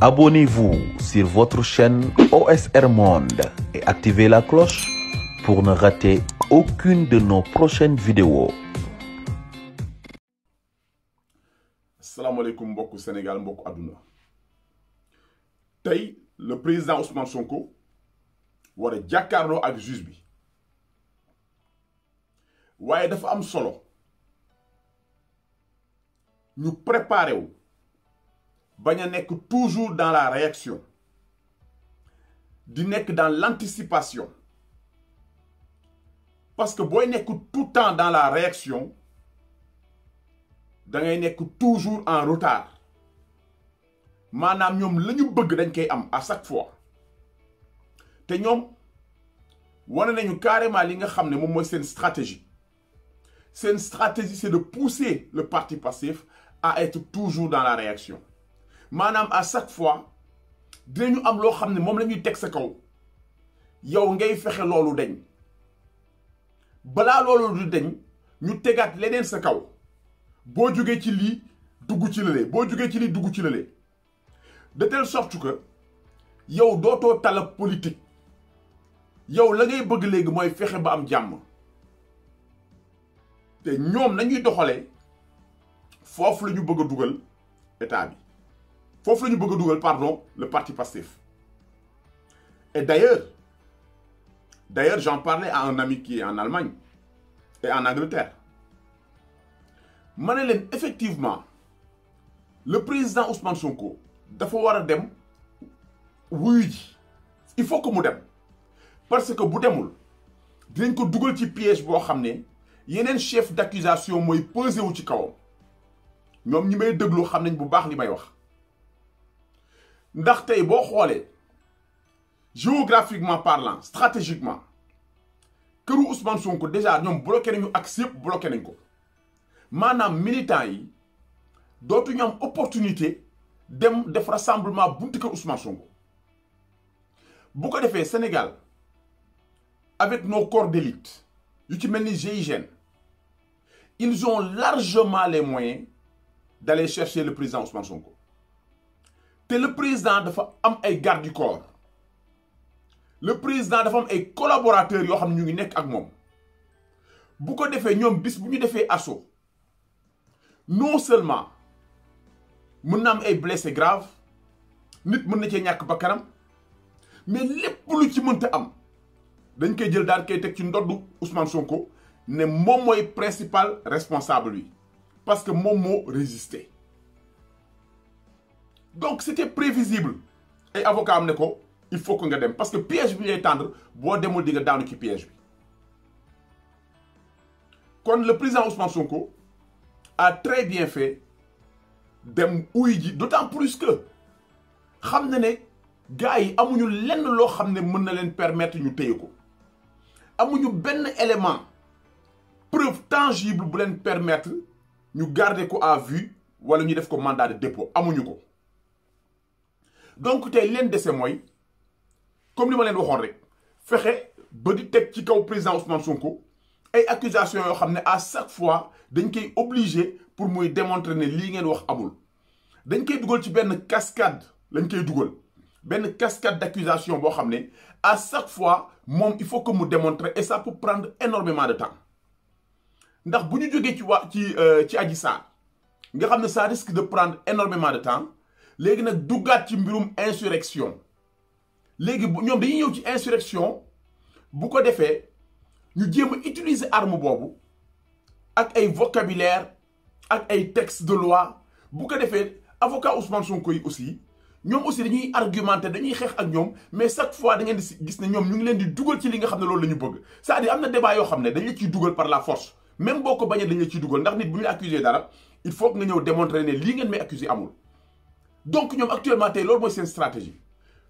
Abonnez-vous sur votre chaîne OSR Monde et activez la cloche pour ne rater aucune de nos prochaines vidéos. Asalaamaaleykum mbokku Sénégal mbokku àdduna tey le président Ousmane Sonko war a jàkkaarloo ak juge bi waaye dafa am solo ñu préparé wu bañ a nekk toujours dans la réaction di nekk dans l'anticipation parce que booy nekk tout le temps dans la réaction da ngay nekk toujours en retard maanaam ñoom la ñu bëgg dañ koy am à chaque fois te ñoom wane nañu carrément li nga xam ne moom mooy seen stratégie c'est de pousser le parti Pastef à être toujours dans la réaction maanaam à chaque fois dinañu am loo xam ne moom la ñuy teg sa kaw yow ngay fexe loolu dañ balaa loolu du dañ ñu tegaat leneen sa kaw boo jógee ci lii dugg ci lële boo jógee ci lii dugg ci lële de telle sorte que yow dootoo tala politique yow la ngay bëgg léegi mooy fexe ba am jàmm te ñoom nañuy doxalee foofu la ñu bëgg a dugal état bi foofu la ñu bëgg a dugal le parti Pastef et d'ailleurs j'en parlais à un ami qui est en Allemagne et en Angleterre ma ne leen effectivement le président Ousmane Sonko dafa war a dem wuyu ji il faut que mu dem parce que bu demul dinañ ko dugal ci piège boo xam ne yeneen chef d'accusation mooy pesé wu ci kawam ñoom ñi may déglu xam nañ bu baax li may wax ndax tey boo xoolee géographiquement parlant stratégiquement këru Ousmane Sonko déjà ñoom bloqué nañu accès yëpp bloqué nañ ko maanaam militants yi dootuñu am opportunité dem def rassemblement buntu kër Ousmane Sonko bu ko defee Sénégal avec nos corps d'élite yu ci mel ni GIGN ils ont largement les moyens d'aller chercher le président Ousmane Sonko te le président dafa am ay garde du corps le président dafa am ay collaborateurs yoo xam ne ñu ngi nekk ak moom bu ko defee ñoom bis bu ñu defee assaut non seulement mën na am ay blessés graves nit mën na cee ñàkk bakkanam mais lépp lu ci mënta am dañ koy jël daal koy teg ci ndoddu Ousmane Sonko ne moom mooy principal responsable bi parce que moom moo résisté donc c'était prévisible ay avocat am ne ko il faut que nga dem parce que piège bi lay tendre boo demul di nga daanu ci piège bi kon le président Ousmane Sonko a très bien fait dem uy ji d'autant plus que xam na ne gars yi amuñu lenn loo xam ne mën na leen permettre ñu téye ko amuñu benn élément preuve tangible bu leen permettre ñu garder ko à vue wala ñu def ko mandat de dépôt amuñu ko donc tey leen dese mooy comme li ma leen waxoon rek fexe ba di teg ci kaw président Ousmane Sonko ay accusations yoo xam ne à chaque fois dañ koy obligé pour muy démontrer ne lii ngeen wax amul dañ koy dugal ci benn cascade lañ koy dugal benn cascade d'accusation boo xam ne à chaque fois moom il faut que mu démontrer et ça peut prendre énormément de temps ndax bu ñu jógee ci Adji Sarr nga xam ne ça risque de prendre énormément de temps léegi nag duggaat ci mbirum insurrection léegi ñoom dañuy ñëw ci insurrection bu ko defee ñu jéem a utiliser arme boobu ak ay vocabulaire ak ay textes de loi bu ko defee avocat Ousmane Sonko yi aussi ñoom aussi dañuy argumenter dañuy xeex ak ñoom mais chaque fois da ngeen di gis ne ñoom ñu ngi leen di dugal ci li nga xam ne loolu la ñu bëgg c'est-à-dire am na débat yoo xam ne dañ la ciy dugal par la force même boo ko bañee dañ la ciy dugal ndax nit bu ñu accuser dara il faut que nga ñëw démontrer ne lii ngeen may accuser amul donc ñoom actuellement tey loolu mooy seen stratégie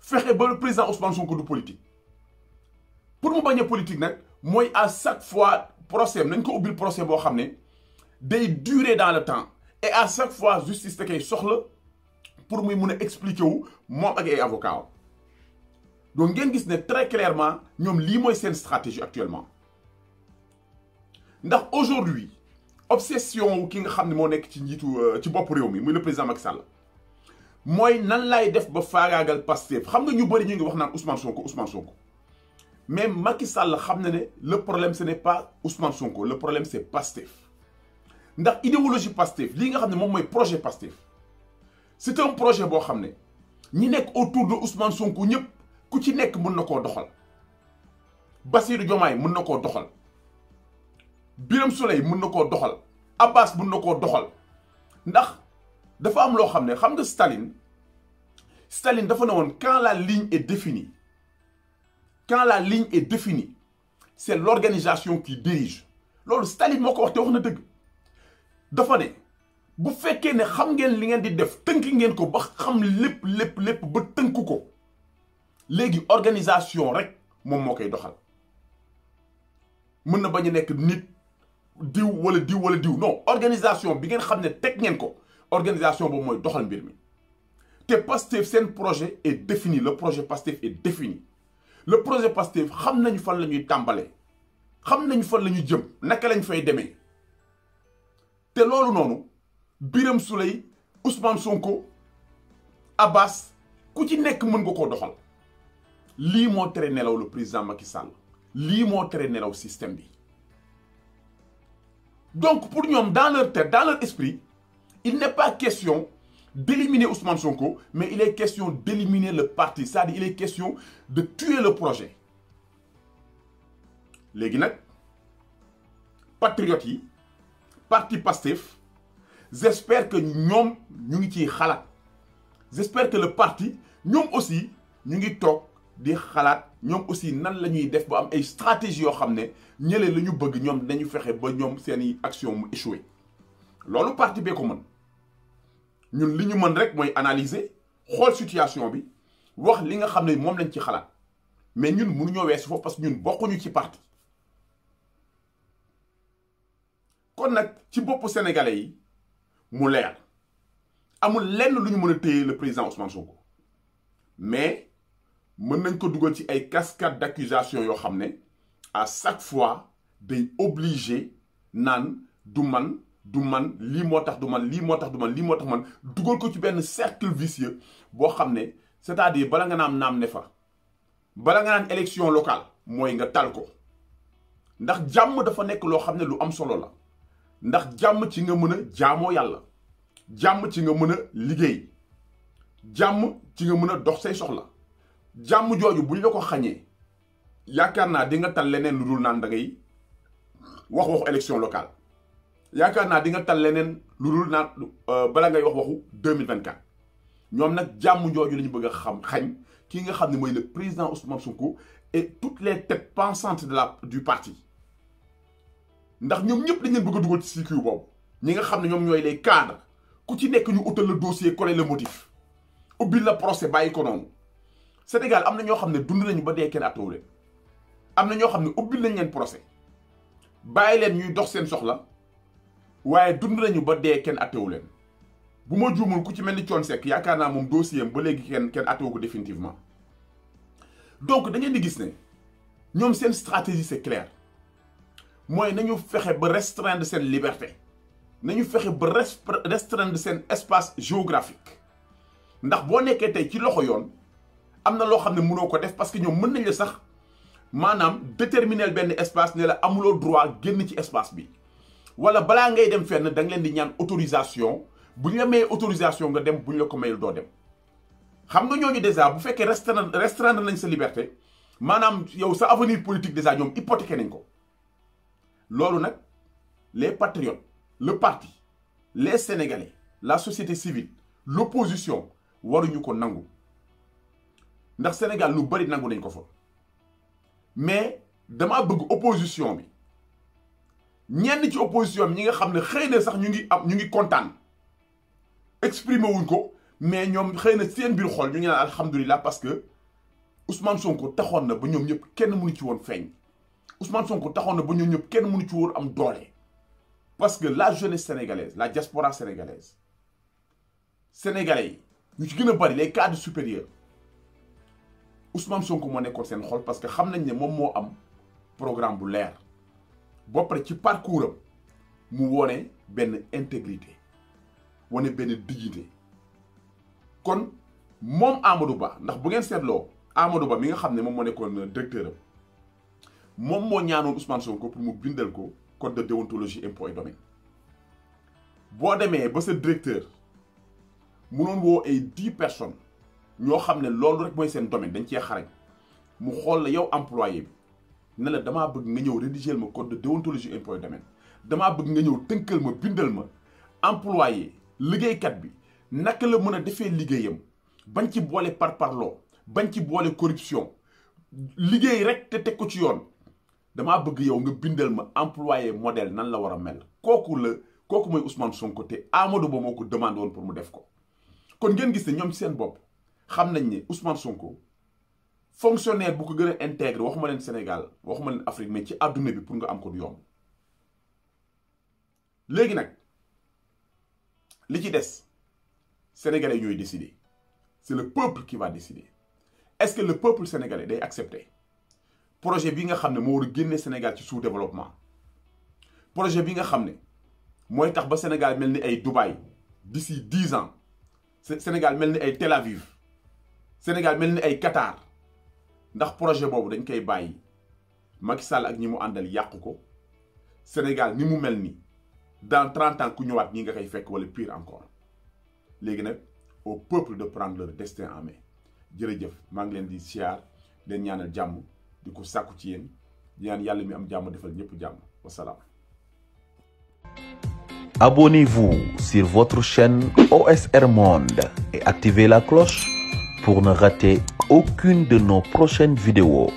fexe ba le président Ousmane Sonko du politique pour mu bañ a politique nag mooy à chaque fois procès nañ ko ubbil procès boo xam ne day durer dans le temps et à chaque fois justice da koy soxla pour muy mun a expliquer wu moom ak ay avocat donc ngeen gis ne très clairement ñoom lii mooy seen stratégie actuellement ndax aujourd'hui obsession ki nga xam ne moo nekk ci njiitu ci bopp réew mi muy le président Macky Sall mooy nan laay def ba faagaagal Pastef xam nga ñu bëri ñu ngi wax naan Ousmane Sonko mais Macky Sall xam na ne le problème ce n'est pas Ousmane Sonko le problème c'est Pastef ndax idéologie Pastef lii nga xam ne moom mooy projet Pastef c'est un projet boo xam ne ñi nekk autour de Ousmane Sonko ñëpp ku ci nekk mën na koo doxal Bassirou Diomaye mën na koo doxal Birame Souleye mën na koo doxal Abbas mën na koo doxal ndax dafa am loo xam ne xam nga Staline dafa ne woon quand la ligne est définie c'est l'organisation qui dirige loolu Staline moo ko wax te wax na dëgg dafa ne bu fekkee ne xam ngeen li ngeen di def tënk ngeen ko ba xam lépp ba tënk ko léegi organisation rek moom moo koy doxal mën na bañ a nekk nit diw wala diw non organisation bi ngeen xam ne teg ngeen ko organisation boobu mooy doxal mbir mi te Pastef seen projet est défini le projet Pastef est défini le projet Pastef xam nañu fan la ñuy tàmbalee xam nañu fan la ñu jëm naka lañ fay demee te loolu noonu Birame Souleye Ousmane Sonko Abbas ku ci nekk mën nga koo doxal lii moo tere nelaw le président Macky Sall lii moo tere nelaw système bi donc pour ñoom dans leur tête dans leur esprit il n'est pas question d'éliminer Ousmane Sonko mais il est question d'éliminer le parti c'est-à-dire il est question de tuer le projet léegi nag patriotes yi parti Pastef j'espère que ñoom ñu ngi ciy xalaat j'espère que le parti ñoom aussi ñu ngi toog di xalaat ñoom aussi nan la ñuy def ba am ay stratégie yoo xam ne ñële la ñu bëgg ñoom dañu fexe ba ñoom seeni action mu échoué loolu parti bee ko mën ñun li ñu mën rek mooy analyser xool situation bi wax li nga xam ne moom lañ ci xalaat mais ñun mënuñoo weesu foofu parce que ñun bokkuñu ci parti kon nag ci boppu sénégalais yi mu leer amul lenn lu ñu mën a téye le président Ousmane Sonko mais mën nañ ko dugal ci ay cascade d'accusation yoo xam ne à chaque fois day obligé naan du man lii moo tax du man dugal ko ci benn cercle vicieux boo xam ne c'est-à-dire bala nga naam ne fa bala nga naan élection locale mooy nga tal ko ndax jàmm dafa nekk loo xam ne lu am solo la ndax jàmm ci nga mën a jaamoo yàlla jàmm ci nga mën a liggéey jàmm ci nga mën a dox say soxla jàmm jooju buñ la ko xañee yaakaar naa di nga tal leneen lu dul naan da ngay waxu élection locale yaakaar naa di nga tal leneen lu dul naan bala ngay waxu 2024 ñoom nag jàmm jooju la ñu bëgg a xañ ki nga xam ne mooy le président Ousmane Sonko et toutes les têtes pensantes du parti ndax ñoom ñëpp dañ leen bëgg a dugal ci circuit boobu ñi nga xam ne ñoom ñooy les cadres ku ci nekk ñu utal le dossier coller le motif ubbil la procès bàyyi ko noonu Sénégal am na ñoo xam ne dund nañu ba dee kenn attewu leen am na ñoo xam ne ubbil nañ leen procès bàyyi leen ñuy dox seen soxla waaye dund nañu ba dee kenn attewu leen bu ma juumul ku ci mel ni Thione Seck yaakaar naa moom dossier am ba léegi kenn attewu ko définitivement donc da ngeen di gis ne ñoom seen stratégie c'est clair mooy nañu fexe ba restreindre seen liberté nañu fexe ba restreindre seen espace géographique ndax boo nekkee tey ci loxo yoon am na loo xam ne mënoo ko def parce que ñoom mën nañ la sax maanaam déterminer benn espace ne la amuloo droit génn ci espace bi wala balaa ngay dem fenn da nga leen di ñaan autorisation bu ñu la mayee autorisation nga dem bu ñu la ko mayul doo dem xam nga ñooñu déjà bu fekkee restreindre nañ sa liberté maanaam yow sa avenir politique déjà ñoom hypothéqué nañ ko loolu nag les patriotes le parti les sénégalais la société civile l'opposition waruñu ko nangu ndax Sénégal lu bari nangu nañ ko fa mais dama bëgg opposition bi ñenn ci opposition bi ñi nga xam ne xëy na sax ñu ngi kontaan exprimer wuñ ko mais ñoom xëy na seen biir xol ñu ngi naan alhamdulilah parce que Ousmane Sonko taxoon na ba ñoom ñëpp kenn mënu ci woon feeñ Ousmane Sonko taxoon na ba ñoom ñëpp kenn mënu ci woon am doole parce que la jeunesse sénégalaise la diaspora sénégalaise sénégalais yi ñu ci gën a bari les cadres supérieurs Ousmane Sonko moo nekkoon seen xol parce que xam nañ ne moom moo am programme bu leer ba pare ci parcours am mu wone benn intégrité wane benn dignité kon moom Amadou Ba ndax bu ngeen seetloo Amadou Ba mi nga xam ne moom moo nekkoon directeur am moom moo ñaanoon Ousmane Sonko pour mu bindal ko code de déontologie impôts et domaines boo demee ba sa directeur munoon woo ay 10 personnes ñoo xam ne loolu rek mooy seen domaine dañ cee xarañ mu xool la yow employé bi ne la damaa bëgg nga ñëw rédiger ma code de déontologie impôts et domaines damaa bëgg nga ñëw tënkal ma bindal ma employé liggéeykat bi naka la mën a defee liggéeyam bañ ci boole parparloo bañ ci boole corruption liggéey rek te teg ko ci yoon damaa bëgg yow nga bindal ma employé modèle nan la war a mel kooku mooy Ousmane Sonko te Amadou Ba moo ko demandé woon pour mu def ko. kon ngeen gis ne ñoom ci seen bopp xam nañ ne Ousmane Sonko fonctionnaire bu ko gën a intégré waxuma leen Sénégal waxuma leen Afrique mais ci àdduna bi pour nga am ko du yomb léegi nag li ci des sénégalais ñooy décider c'est le peuple qui va décider est-ce que le peuple sénégalais day accepter projet bi nga xam ne moo war a génne Sénégal ci sous-développement projet bi nga xam ne mooy tax ba Sénégal mel ni ay Dubaï d'ici 10 ans Sénégal mel ni ay Tel Aviv Sénégal mel ni ay Qatar ndax projet boobu dañ koy bàyyi Macky Sall ak ñi mu àndal yàqu ko Sénégal ni mu mel ni dans 30 ans ku ñëwaat ñi nga koy fekk wala pire encore léegi nag au peuple de prendre leur destin en main jërëjëf maa ngi leen di siyaar leen ñaanal jàmm di ko sàkku ci yéen di ñaan yàlla mi am jàmm defal ñëpp jàmm wasalaam. Abonnez-vous sur votre chaîne OSR Monde et activez la cloche pour ne rater aucune de nos prochaines vidéos.